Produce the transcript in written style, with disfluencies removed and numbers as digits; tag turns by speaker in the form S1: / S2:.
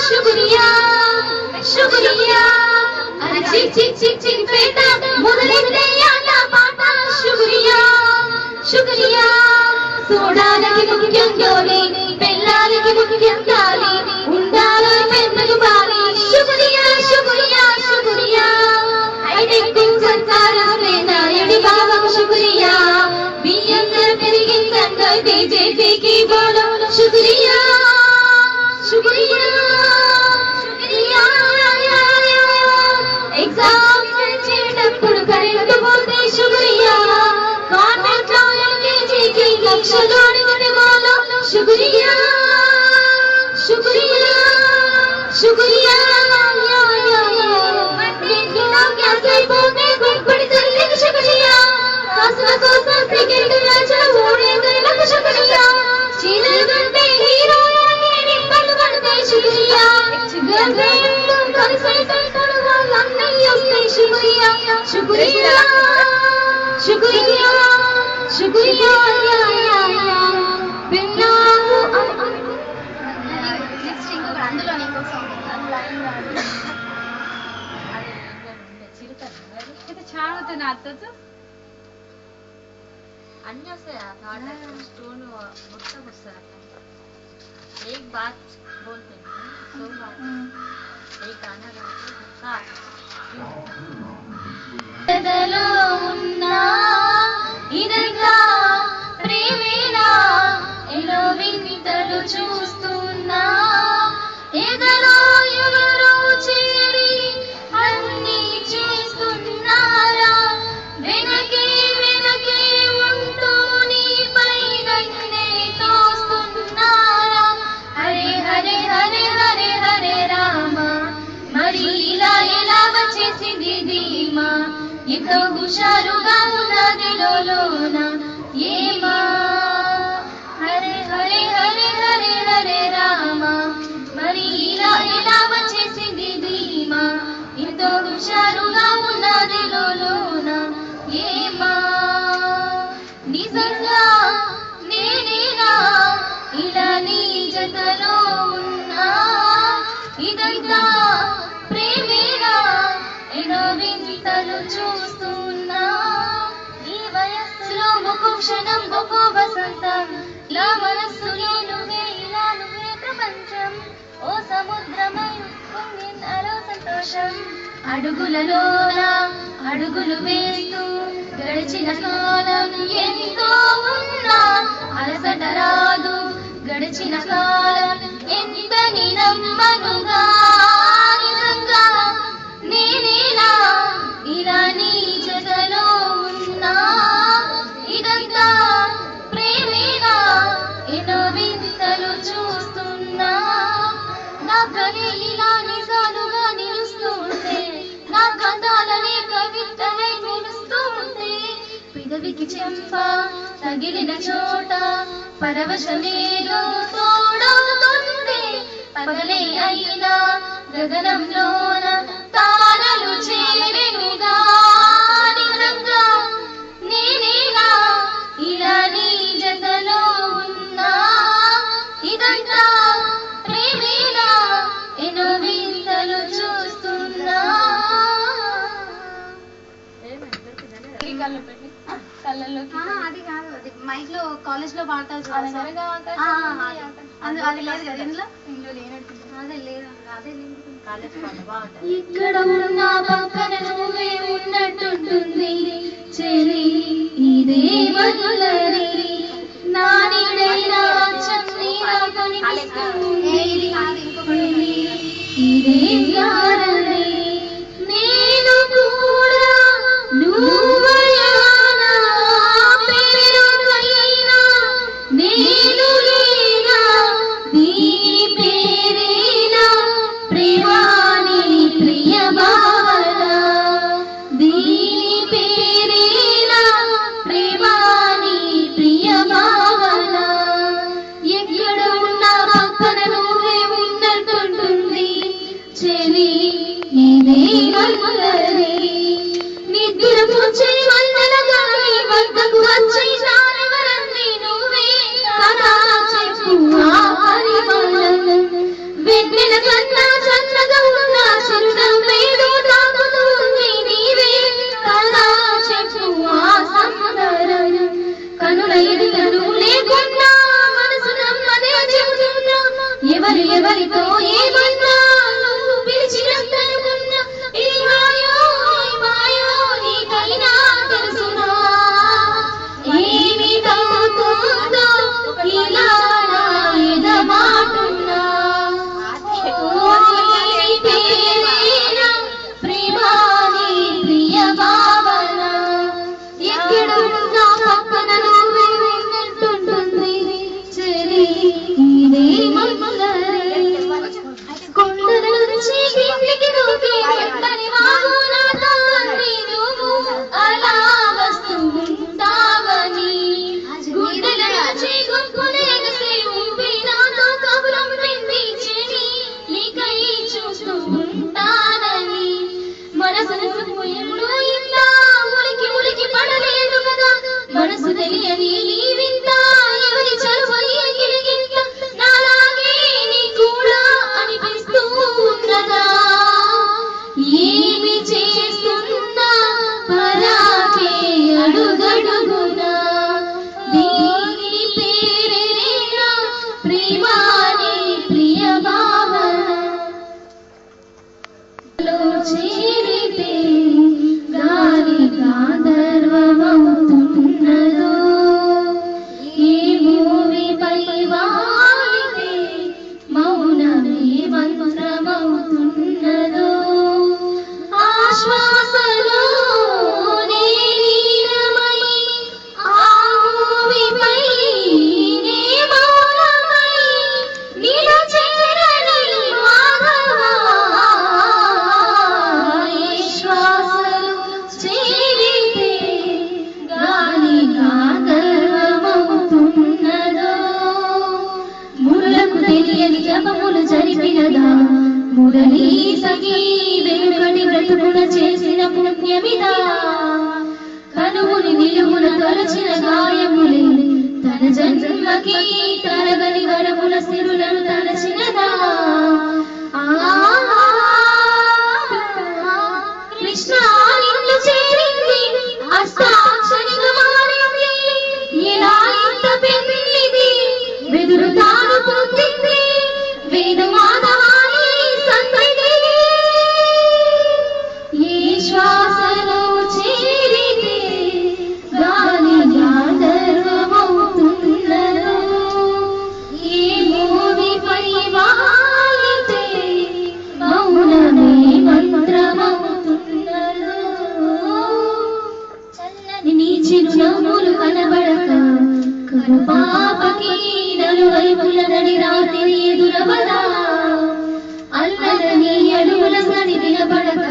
S1: शुक्रिया शुक्रिया अरे चिक चिक चिक चिक बेटा మొదలెట్టే ఆట పాట शुक्रिया शुक्रिया చూడడానికి ముఖ్యం గోలి పెళ్ళానికి ముఖ్యం గాలి ఉండాలి పెద్దలు బాలి शुक्रिया शुक्रिया शुक्रिया హైటెక్ థింగ్ సర్కారు నాయుడి బాబాకు शुक्रिया బియ్యంగా పెరిగిందంట బీజేపీకి బోలో शुक्रिया शुक्रिया शुक्रिया एग्जाम చేసేటప్పుడు కరెంట్ పోతే शुक्रिया కాంట్రాక్ట్ కేజీకి లక్షలోని బోలో शुक्रिया शुक्रिया शुक्रिया గ్యాస్ అయిపోతే గుప్పడి తల్లికి शुक्रिया కాసుల కోసం క్రికెట్ మ్యాచ్ ఓడేందుకు शुक्रिया చీరలు కంటే హీరో शुक्रिया गर्लफ्रेंड కలిసి వాళ్ళన్నయ్య వస్తే शुक्रिया शुक्रिया शुक्रिया शुक्रिया బిన్నావు నెక్స్ట్ ఇంకొక అందులో ఇంకొక
S2: किती छान होतं ना आताच
S3: अन्य से स्टोन बुट्टा बसता एक बात बोलते हैं दो बात एक गाना
S1: ఎదలో ఉన్నా ఇదంతా ప్రేమేనా ఎలో వింతలు చూస్తున్నా ఎదలో ఎవరో చేరి అన్ని చేస్తున్నారా వెనకే వెనకే ఉంటూ నీపై నన్నే తోస్తున్నారా హరే హరే హరే హరే హరే రామ మరి ఇలా ఎలా వచ్చేసింది ధీమా ఎంతో హుషారుగా ఉన్నది లోన ఏమా హరే హరే హరే హరే హరే రామ మరి ఇలా ఎలా వచ్చేసింది ధీమా ఎంతో హుషారుగా ఉన్నది లోన ఏమా నిజంగా నేనేనా ఇలా నీ జతలో ఉన్నా ఇదంతా ప్రేమేనా ఎన్నో వింతలు చూస్తున్నా ఈ వయస్సులో ఒక్కో క్షణం ఒక్కో వసంతం నా మనస్సులో నువ్వే ఇలా నువ్వే ప్రపంచం ఓ సముద్రమై పొంగిన సంతోషం అడుగులలోన అడుగులు వేస్తూ గడిచిన కాలం ఎంతో ఉన్నా అలసట రాదు గడిచిన కాలం ఎంతని నమ్మనుగా నిజంగా నేనేనా ఇలా నీ జతలో ఉన్నా ఇదంతా ప్రేమేనా ఎన్నో వింతలు చూస్తున్నా నా కలే ఇలా నిజాలుగా నిలుస్తుంటే నా కథలనే కవితలై నిలుస్తుంటే పెదవికి చెంప తగిలిన చోట పరవశమేదో తోడవుతుంది పగలే అయినా గగనంలోన తారలు చేరెనుగా నిజంగా నేనేనా ఇలా నీ జతలో ఉన్నా ఇదంతా ప్రేమేనా ఎన్నో వింతలు చూస్తున్నా కళ్ళలోకి
S2: అది కాదు అది మైక్ లో కాలేజ్ లో పాడతారు అది లేదు కదా ఇందులో లేనట్టు అదే లేదు అదే లేదు
S1: ఇక్కడ ఉన్నా పక్కన నువ్వే ఉన్నట్టుంటుంది చెలి ఇదే వదులరి నా నీడైనా చన్నీలా కనిపిస్తుంది ఇదే గారడి నేను కూడా నువ్వయానా పేరుకైనా నేను లేనా దీని పేరేనా ప్రేమాని ప్రియ భావన దీని పేరేనా ప్రేమాని ప్రియ భావన ఎక్కడ ఉన్నా పక్కన వెన్నెల కన్నా చల్లగా ఉన్న చిరునవ్వేదో తాకుతూ ఉంది నీవే కదా చెప్పు ఆ సందరం కనుల ఎదురు లేకున్నా మనసు నమ్మదే చెబుతున్నా ఎవరు ఎవరితో ఏమన్నా నువ్వు పిలిచినట్టనుకున్నా ఈ మాయో నీకైనా తెలుసునా ఏమి తగ్గుతుందో ఇలా నా ఎదమాటున్నా ప్రేమాని ప్రియ భావన ఎక్కడున్నా పక్కన నువ్వే విన్నట్టుంటుంది చెలి ఇదే మమ్మల్ని కొండల నుంచి కిందికి దూకి ఎక్కడి వాగు నాతో అంది నువ్వు అలా వస్తూ ఉంటావని గుండెల నుంచి గొప్పలు ఎగసి ఊపిరి నాతో కబురం పెంది చెలి నీకై చూస్తూ ఉంటానని మనసు ఎన్నో ఇంత ఉలికి పడలేదు కదా మనసు తెలియని నీ వింత ఎవరి చరువని గిలిగింత నాలాగే నీ కూడా అనిపిస్తూ ఉన్నదా ఏమి చేస్తున్నా పరాకే అడుగడుగునా దీని పేరేనా ప్రేమాని ప్రియ భావన చేరితే గాలి గాంధర్వమవుతున్నదో ఈ భూమిపై వాలితే మౌనమే మంత్రమవుతున్నదో ఆశ్వాసలో నీలమై ఆ భూమిపై నే మౌనమై నిలచేరని మాధవా శ్వాసలు చేరితే గాలి గాంధర్వమవుతున్నదో మురులకు తెలియని జపములు జరిపినదా మురళీ సఖీ వెనుకటి బ్రతుకున చేసిన పుణ్యమిదా కనువుని నిలువున తలచిన గాయములే తన జన్మకి తరగని వరముల సిరులను తలచినదా కృష్ణ నిన్ను చేరింది అష్టాక్షరిగా మారింది ఎలా ఇంత పెళ్ళిది వెదురు తాను పొందింది వేదమాధవాని సంతతి ఏ శ్వాసలో చేరితే గాలి గాంధర్వమవుతున్నదో ఏ భూమిపై వాలితే మౌనమే మంత్రమవుతున్నదో చల్లని నీ చిరునవ్వులు కనబడక కనుపాపకి నలువైపుల నడి రాత్రి ఎదురవదా అల్లల నీ అడుగుల సరి వినబడక